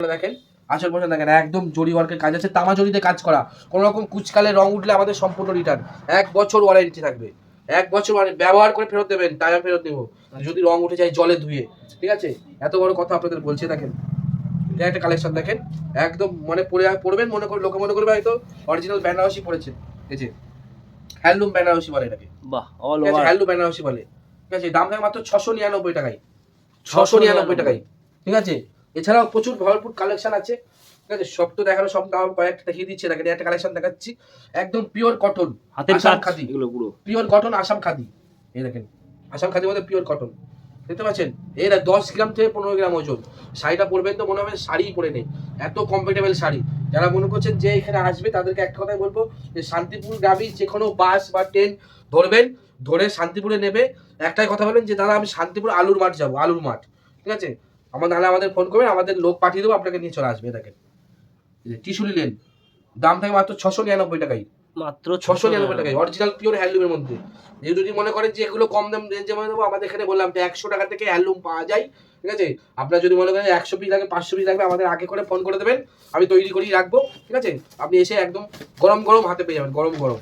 দেখেন আসল পোর্শন দেখেন, একদম জরি ওয়ার্কের কাজ আছে, তামা জরিতে কাজ করা। কোনো রকম কুচকালে রং উঠলে আমাদের সম্পূর্ণ রিটার্ন, 1 বছর ওয়ারেন্টি থাকবে। 1 বছর ব্যবহার করে ফেরত দেবেন, টাকা ফেরত দেবো যদি রং উঠে যায় জলে ধুয়ে। ঠিক আছে, এত বড় কথা আপনাদের বলছি। দেখেন এটা একটা কালেকশন, দেখেন একদম মনে পড়বেন, মনে করে লোকে মনে করবে হয়তো অরিজিনাল বেনারসি পড়েছে। এই যে হ্যান্ডলুম বেনারসি বলে এটাকে, বাহ, অল ঠিক আছে, ওভার হ্যান্ডলুম বেনারসি বলে। ঠিক আছে, দাম থাকে মাত্র 699 টাকায়, 699 টাকায়। ঠিক আছে, এছাড়াও প্রচুর ভরপুর কালেকশন আছে। ঠিক আছে, সব তো দেখানো সব দাম, কয়েকটা দেখিয়ে দিচ্ছে। দেখেন একটা কালেকশন দেখাচ্ছি, একদম পিওর কটন, হাতের আসাম কাজ খাদি, এগুলো পুরো পিওর কটন আসাম খাদি। এই দেখেন আসাম খাদির মধ্যে পিওর কটন, দেখতে পাচ্ছেন? এরা 10 গ্রাম থেকে 15 গ্রাম ওজন। শাড়িটা পরবেন তো মনে হবে শাড়িই পরে নেই, এত কমফোর্টেবল শাড়ি। যারা মনে করছেন যে এখানে আসবে তাদেরকে একটা কথাই বলবো যে শান্তিপুর গ্রামে যে কোনো বাস বা ট্রেন ধরবেন, ধরে শান্তিপুরে নেবে। একটাই কথা বলবেন যে দাদা আমি শান্তিপুর আলুর মাঠ যাবো, আলুর মাঠ। ঠিক আছে, নাহলে আমাদের ফোন করবেন, আমাদের লোক পাঠিয়ে দেবো, আপনাকে নিয়ে চলে আসবে। দেখেন টিসুলি লেন, দাম থাকে মাত্র 699 টাকায়, মাত্র 699 টাকায়, অরিজিনাল পিওর হ্যান্ডলুমের মধ্যে। যদি মনে করেন যে এগুলো কম দাম রেঞ্জে মধ্যে দেবো, আমাদের এখানে বললাম যে 100 টাকা থেকে হ্যান্ডলুম পাওয়া যায়। ঠিক আছে, আপনার যদি মনে করেন 100 পিস লাগে, 500 পিস লাগবে, আমাদের আগে করে ফোন করে দেবেন, আমি তৈরি করেই রাখবো। ঠিক আছে, আপনি এসে একদম গরম গরম হাতে পেয়ে যাবেন, গরম গরম।